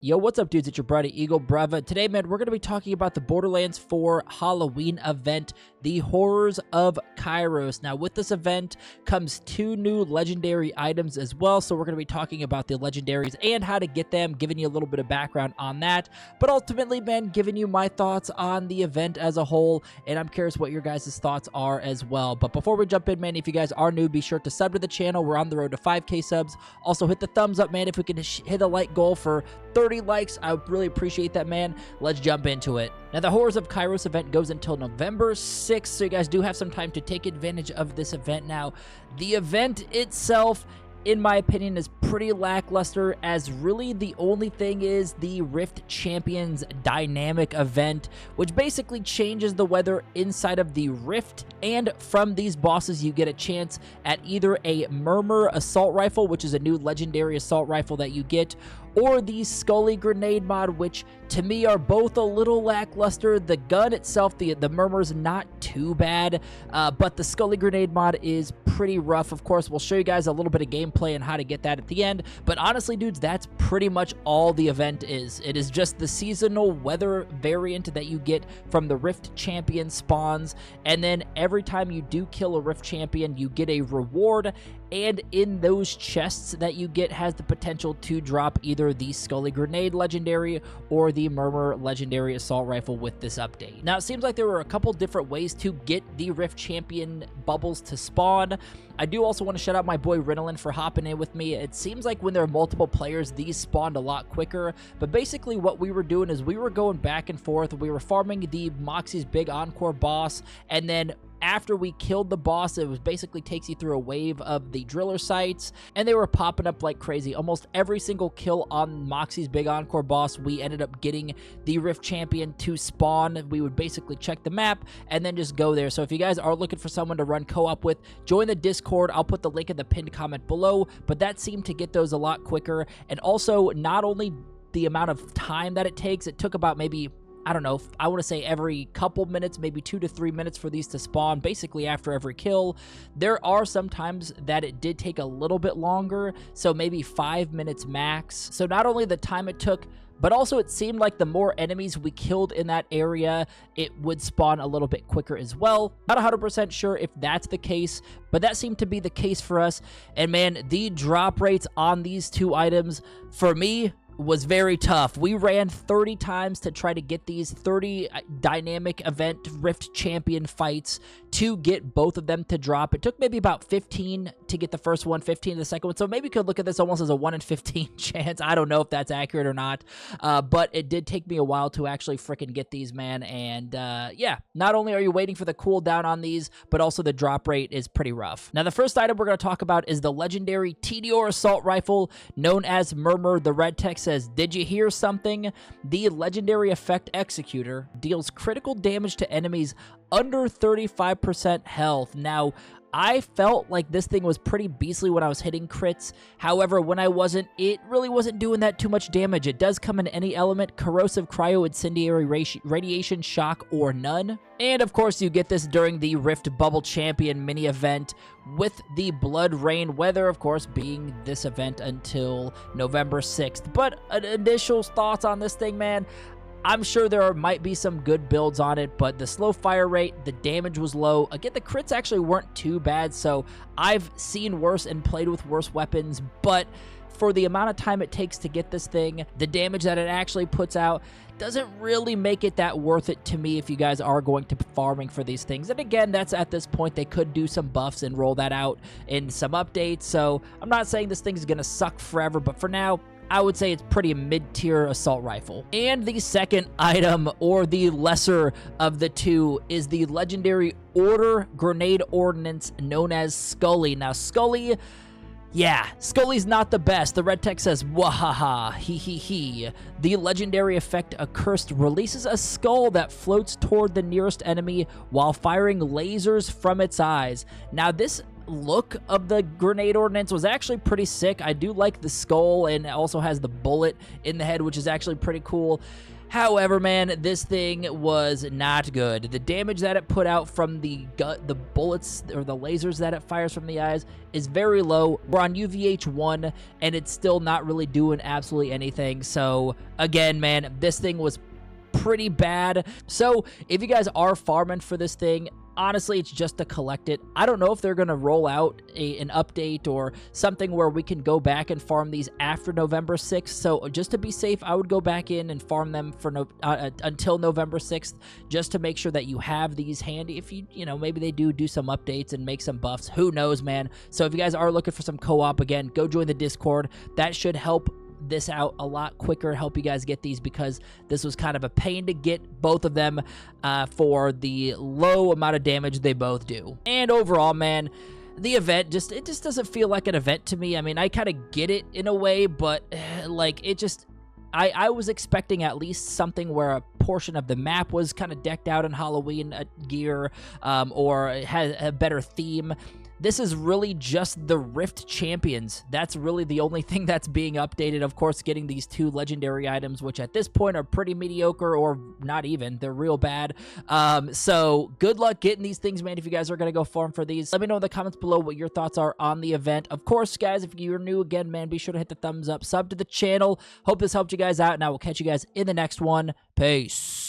Yo, what's up, dudes? It's your buddy Eagle Brava. Today, man, we're going to be talking about the Borderlands 4 Halloween event, the Horrors of Kairos. Now, with this event comes 2 new legendary items as well, so we're going to be talking about the legendaries and how to get them, giving you a little bit of background on that, but ultimately, man, giving you my thoughts on the event as a whole, and I'm curious what your guys' thoughts are as well. But before we jump in, man, if you guys are new, be sure to sub to the channel. We're on the road to 5K subs. Also, hit the thumbs up, man, if we can hit a like goal for 30 likes. I would really appreciate that, man. Let's jump into it. Now, the Horrors of Kairos event goes until November 6th, so you guys do have some time to take advantage of this event. Now, the event itself, in my opinion, is pretty lackluster, as really the only thing is the Rift Champions dynamic event, which basically changes the weather inside of the Rift, and from these bosses you get a chance at either a Murmur assault rifle, which is a new legendary assault rifle that you get, or the Skully grenade mod, which to me are both a little lackluster. The gun itself, the Murmur's not too bad, but the Skully grenade mod is pretty rough. Of course, we'll show you guys a little bit of gameplay and how to get that at the end, but honestly, dudes, that's pretty much all the event is. It is just the seasonal weather variant that you get from the Rift Champion spawns, and then every time you do kill a Rift Champion, you get a reward, and in those chests that you get has the potential to drop either the Skully Grenade Legendary or the Murmur Legendary Assault Rifle with this update. Now, it seems like there were a couple different ways to get the Rift Champion bubbles to spawn. I do also want to shout out my boy Ritalin for hopping in with me. It seems like when there are multiple players, these spawned a lot quicker, but basically what we were doing is we were going back and forth. We were farming the Moxie's big Encore boss, and then after we killed the boss, it was basically takes you through a wave of the driller sites, and they were popping up like crazy. Almost every single kill on Moxie's big Encore boss, we ended up getting the Rift Champion to spawn. We would basically check the map and then just go there. So if you guys are looking for someone to run co-op with, join the Discord. I'll put the link in the pinned comment below, but that seemed to get those a lot quicker. And also, not only the amount of time that it takes, it took about maybe, I don't know, I want to say every couple minutes, maybe 2 to 3 minutes for these to spawn, basically after every kill. There are some times that it did take a little bit longer, so maybe 5 minutes max. So not only the time it took, but also it seemed like the more enemies we killed in that area, it would spawn a little bit quicker as well. Not 100% sure if that's the case, but that seemed to be the case for us. And man, the drop rates on these 2 items, for me, was very tough. We ran 30 times to try to get these 30 dynamic event Rift Champion fights to get both of them to drop. It took maybe about 15 to get the first one, 15 the second one, so maybe you could look at this almost as a 1 in 15 chance. I don't know if that's accurate or not, but it did take me a while to actually freaking get these, man. And yeah, not only are you waiting for the cooldown on these, but also the drop rate is pretty rough. Now, the first item we're going to talk about is the legendary TDR Assault Rifle, known as Murmur. The red text says, "Did you hear something?" The legendary effect executor deals critical damage to enemies under 35% health. Now, I felt like this thing was pretty beastly when I was hitting crits. However, when I wasn't, it really wasn't doing that too much damage. It does come in any element: corrosive, cryo, incendiary, radiation, shock, or none. And of course, you get this during the Rift Bubble Champion mini event, with the Blood Rain weather, of course, being this event until November 6th. But initial thoughts on this thing, man, I'm sure there might be some good builds on it, but the slow fire rate, the damage was low. Again, the crits actually weren't too bad, so I've seen worse and played with worse weapons, but for the amount of time it takes to get this thing, the damage that it actually puts out doesn't really make it that worth it to me if you guys are going to be farming for these things. And again, that's at this point. They could do some buffs and roll that out in some updates, so I'm not saying this thing is going to suck forever, but for now, I would say it's pretty mid-tier assault rifle. And the second item, or the lesser of the 2, is the legendary Order Grenade Ordnance, known as Skully. Now, Skully, yeah, Skully's not the best. The red text says, "Wahaha, hee hee hee." The legendary effect Accursed releases a skull that floats toward the nearest enemy while firing lasers from its eyes. Now, this look of the grenade ordnance was actually pretty sick. I do like the skull, and it also has the bullet in the head, which is actually pretty cool. However, man, this thing was not good. The damage that it put out from the bullets or the lasers that it fires from the eyes is very low. We're on UVH 1, and it's still not really doing absolutely anything. So, again, man, this thing was pretty bad. So, if you guys are farming for this thing, honestly, it's just to collect it. I don't know if they're going to roll out an update or something where we can go back and farm these after November 6th. So just to be safe, I would go back in and farm them for until November 6th, just to make sure that you have these handy. If you know, maybe they do some updates and make some buffs. Who knows, man? So if you guys are looking for some co-op, again, go join the Discord. That should help this out a lot quicker, help you guys get these, because this was kind of a pain to get both of them for the low amount of damage they both do. And overall, man, the event just doesn't feel like an event to me. I mean, I kind of get it in a way, but like it just I was expecting at least something where a portion of the map was kind of decked out in Halloween gear, or had a better theme. This is really just the Rift Champions. That's really the only thing that's being updated. Of course, getting these 2 legendary items, which at this point are pretty mediocre, or not even. They're real bad. So good luck getting these things, man, if you guys are going to go farm for these. Let me know in the comments below what your thoughts are on the event. Of course, guys, if you're new again, man, be sure to hit the thumbs up, sub to the channel. Hope this helped you guys out, and I will catch you guys in the next one. Peace.